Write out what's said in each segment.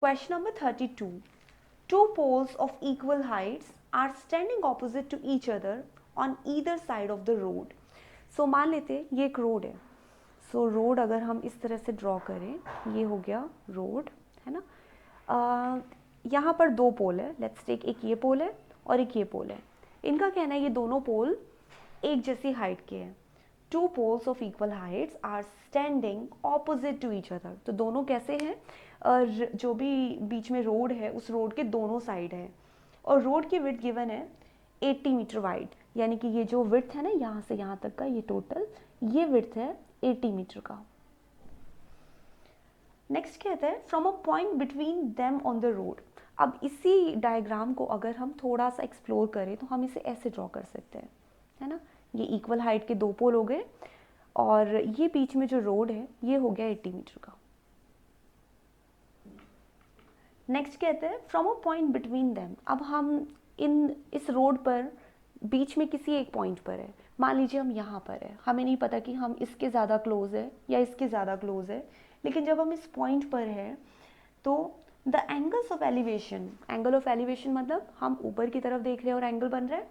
Question number 32. Two poles of equal heights are standing opposite to each other on either side of the road. So मान लेते हैं ये एक road है. सो road अगर हम इस तरह से ड्रॉ करें, ये हो गया रोड, है ना. यहाँ पर दो पोल है. लेट्स टेक एक ये पोल है और एक ये पोल है. इनका कहना है ये दोनों पोल एक जैसी हाइट के हैं. Two poles of equal heights are standing opposite to each other. तो दोनों कैसे हैं? जो भी बीच में रोड है उस रोड के दोनों साइड है और रोड की विड्थ गिवन है 80 मीटर वाइड. यानी कि ये जो विड्थ है ना यहाँ से यहाँ तक का, ये टोटल ये विड्थ है 80 मीटर का. नेक्स्ट कहता है from a point between them on the road. अब इसी डायग्राम को अगर हम थोड़ा सा एक्सप्लोर करें तो हम इसे ऐसे ड्रॉ कर सकते हैं, है ना. ये इक्वल हाइट के दो पोल हो गए और ये बीच में जो रोड है ये हो गया 80 मीटर का. नेक्स्ट कहते हैं from a point between them. अब हम इस रोड पर बीच में किसी एक पॉइंट पर है. मान लीजिए हम यहाँ पर है, हमें नहीं पता कि हम इसके ज़्यादा क्लोज है या इसके ज़्यादा क्लोज है, लेकिन जब हम इस पॉइंट पर है तो the angles of elevation, angle of elevation मतलब हम ऊपर की तरफ देख रहे हैं और एंगल बन रहा है.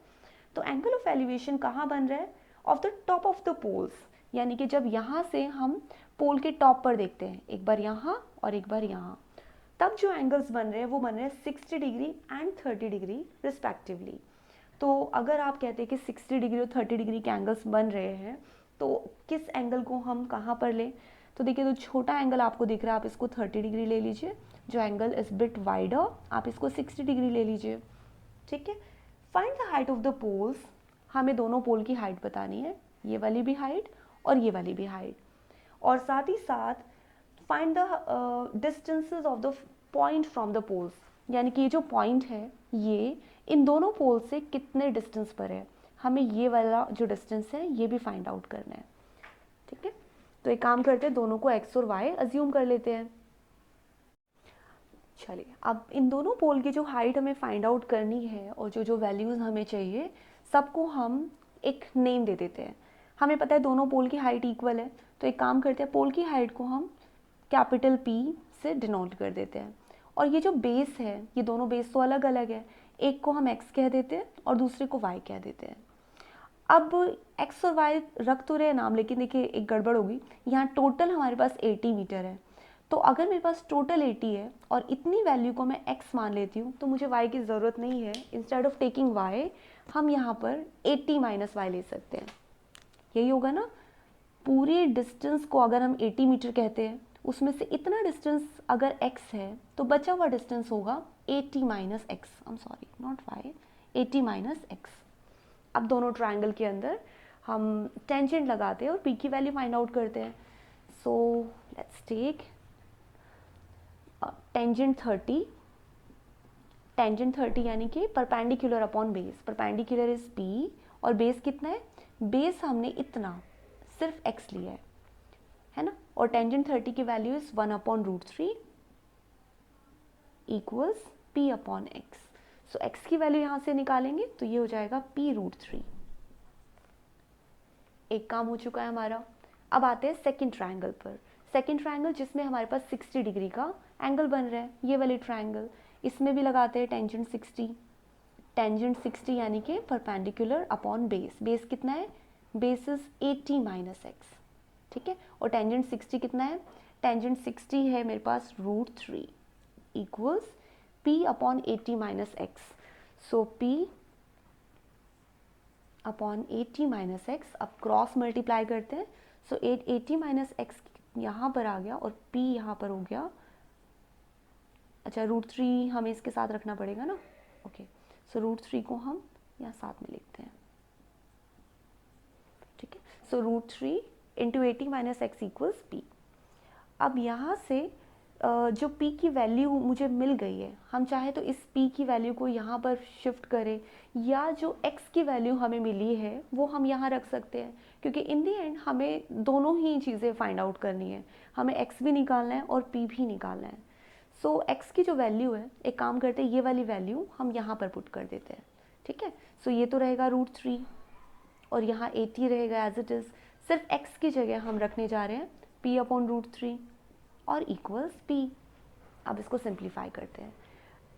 तो एंगल ऑफ एलिवेशन कहाँ बन रहा है? Of the top of the poles. यानी कि जब यहाँ से हम पोल के टॉप पर देखते हैं, एक बार यहाँ और एक बार यहाँ, तब जो एंगल्स बन रहे हैं वो बन रहे हैं 60 डिग्री एंड 30 डिग्री रिस्पेक्टिवली. तो अगर आप कहते हैं कि 60 डिग्री और 30 डिग्री के एंगल्स बन रहे हैं तो किस एंगल को हम कहाँ पर लें? तो देखिए, तो छोटा एंगल आपको दिख रहा है, आप इसको 30 डिग्री ले लीजिए. जो एंगल इज बिट वाइडर आप इसको 60 डिग्री ले लीजिए. ठीक है. Find the height of the poles. हमें दोनों पोल की हाइट बतानी है, ये वाली भी हाइट और ये वाली भी हाइट. और साथ ही साथ find the distances of the point from the poles. यानी कि ये जो पॉइंट है ये इन दोनों पोल से कितने डिस्टेंस पर है, हमें ये वाला जो डिस्टेंस है ये भी फाइंड आउट करना है. ठीक है. तो एक काम करते हैं, दोनों को x और y अज्यूम कर लेते हैं. चलिए, अब इन दोनों पोल की जो हाइट हमें फाइंड आउट करनी है और जो जो वैल्यूज़ हमें चाहिए सबको हम एक नेम दे देते हैं. हमें पता है दोनों पोल की हाइट इक्वल है, तो एक काम करते हैं, पोल की हाइट को हम कैपिटल P से डिनोट कर देते हैं. और ये जो बेस है, ये दोनों बेस तो अलग अलग है, एक को हम x कह देते हैं और दूसरे को y कह देते हैं. अब x और y रख तो रहे नाम, लेकिन देखिए एक गड़बड़ होगी. यहाँ टोटल हमारे पास 80 मीटर है, तो अगर मेरे पास टोटल 80 है और इतनी वैल्यू को मैं x मान लेती हूँ तो मुझे y की ज़रूरत नहीं है. इंस्टेड ऑफ टेकिंग y हम यहाँ पर 80 माइनस y ले सकते हैं. यही होगा ना. पूरी डिस्टेंस को अगर हम 80 मीटर कहते हैं, उसमें से इतना डिस्टेंस अगर x है तो बचा हुआ डिस्टेंस होगा 80 minus x. I am sorry, not y, 80 minus x. अब दोनों ट्राइंगल के अंदर हम टेंजेंट लगाते हैं और p की वैल्यू फाइंड आउट करते हैं. So let's take tangent 30. Tangent 30 यानी कि perpendicular upon base. Perpendicular is p और बेस कितना है? बेस हमने इतना सिर्फ x लिया है ना. और टेंजेंट 30 की value is 1 upon root 3 equals p upon x. So x की वैल्यू यहाँ से निकालेंगे तो ये हो जाएगा p रूट 3. एक काम हो चुका है हमारा. अब आते हैं सेकंड ट्रायंगल पर. सेकंड ट्रायंगल जिसमें हमारे पास 60 डिग्री का एंगल बन रहा है, ये वाले ट्रायंगल, इसमें भी लगाते हैं टेंजेंट 60. टेंजेंट 60 यानी कि परपेंडिकुलर अपॉन बेस. बेस कितना है? Base is 80 minus x. ठीक है. और टेंजेंट 60 कितना है? टेंजेंट 60 है मेरे पास root 3 equals p upon 80 minus x. So p upon 80 minus x. अब क्रॉस मल्टीप्लाई करते हैं. सो 80 माइनस एक्स यहाँ पर आ गया और p यहाँ पर हो गया. अच्छा, रूट 3 हमें इसके साथ रखना पड़ेगा ना. ओके. सो रूट 3 को हम यहाँ साथ में लिखते हैं. ठीक है. So root 3 into 80 minus x equals p. अब यहाँ से जो p की वैल्यू मुझे मिल गई है, हम चाहे तो इस p की वैल्यू को यहाँ पर शिफ्ट करें या जो x की वैल्यू हमें मिली है वो हम यहाँ रख सकते हैं, क्योंकि इन दी एंड हमें दोनों ही चीज़ें फाइंड आउट करनी है. हमें x भी निकालना है और p भी निकालना है. सो x की जो वैल्यू है, एक काम करते हैं, ये वाली वैल्यू हम यहाँ पर पुट कर देते हैं. ठीक है. सो ये तो रहेगा रूट 3 और यहाँ 80 रहेगा एज इट इज़. सिर्फ x की जगह हम रखने जा रहे हैं p अपॉन रूट 3 और इक्वल्स p. अब इसको सिंप्लीफाई करते हैं।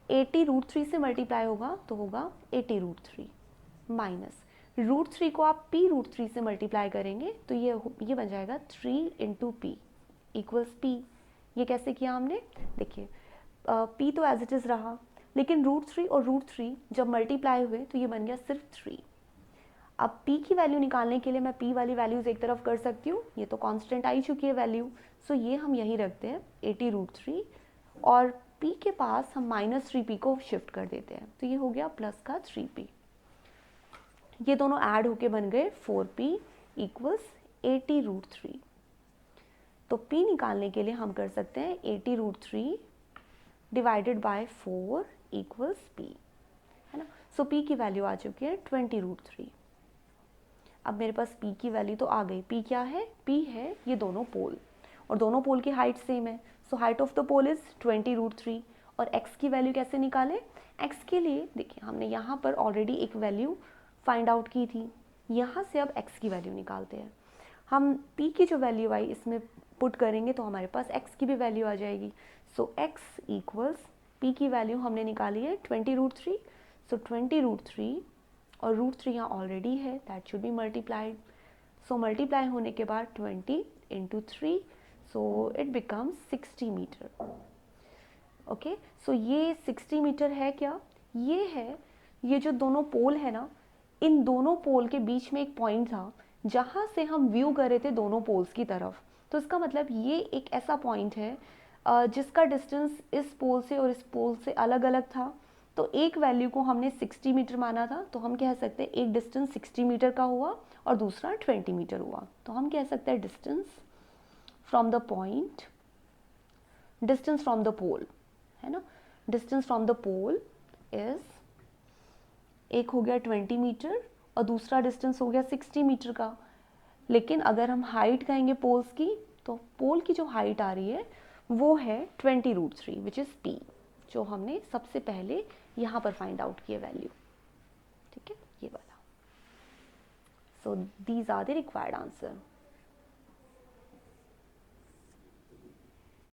80√3 से मल्टीप्लाई होगा तो होगा 80√3 माइनस √3 को आप p√3 से मल्टीप्लाई करेंगे तो ये बन जाएगा 3 इंटू पी इक्वल्स पी। ये कैसे किया हमने, देखिए p तो एज इट इज़ रहा, लेकिन √3 और √3 जब मल्टीप्लाई हुए तो ये बन गया सिर्फ 3। अब p की वैल्यू निकालने के लिए मैं p वाली वैल्यूज़ एक तरफ कर सकती हूँ, ये तो कांस्टेंट आ ही चुकी है वैल्यू, सो ये हम यहीं रखते हैं 80√3 और p के पास हम -3p को शिफ्ट कर देते हैं, तो ये हो गया प्लस का 3p। ये दोनों ऐड होके बन गए 4p इक्वल्स 80√3। तो p निकालने के लिए हम कर सकते हैं 80√3 डिवाइडेड बाय 4 इक्वल्स p, है ना। सो p की वैल्यू आ चुकी है 20√3। अब मेरे पास p की वैल्यू तो आ गई। p क्या है, p है ये दोनों पोल, और दोनों पोल की हाइट सेम है, so height of the pole is 20√3। और x की वैल्यू कैसे निकालें, x के लिए देखिए हमने यहाँ पर ऑलरेडी एक वैल्यू फाइंड आउट की थी, यहाँ से अब x की वैल्यू निकालते हैं। हम p की जो वैल्यू आई इसमें पुट करेंगे तो हमारे पास x की भी वैल्यू आ जाएगी। सो x इक्वल्स p की वैल्यू हमने निकाली है 20√3, सो 20√3 और √3 यहाँ ऑलरेडी है, that should be multiplied. So multiply होने के बाद 20 into 3, so it becomes 60 metre. Okay, so ये 60 मीटर है क्या, ये है, ये जो दोनों पोल है ना, इन दोनों पोल के बीच में एक पॉइंट था जहाँ से हम व्यू कर रहे थे दोनों पोल्स की तरफ। तो इसका मतलब ये एक ऐसा पॉइंट है जिसका डिस्टेंस इस पोल से और इस पोल से अलग अलग था। तो एक वैल्यू को हमने 60 मीटर माना था, तो हम कह सकते हैं एक डिस्टेंस 60 मीटर का हुआ और दूसरा 20 मीटर हुआ। तो हम कह सकते हैं distance from the point, distance from the pole, है ना, distance from the pole is, एक हो गया 20 मीटर और दूसरा डिस्टेंस हो गया 60 मीटर का। लेकिन अगर हम हाइट कहेंगे पोल्स की, तो पोल की जो हाइट आ रही है वो है 20√3 विच इज़ p, जो हमने सबसे पहले यहाँ पर फाइंड आउट किया वैल्यू, ठीक है, ये वाला। So these are the required answer.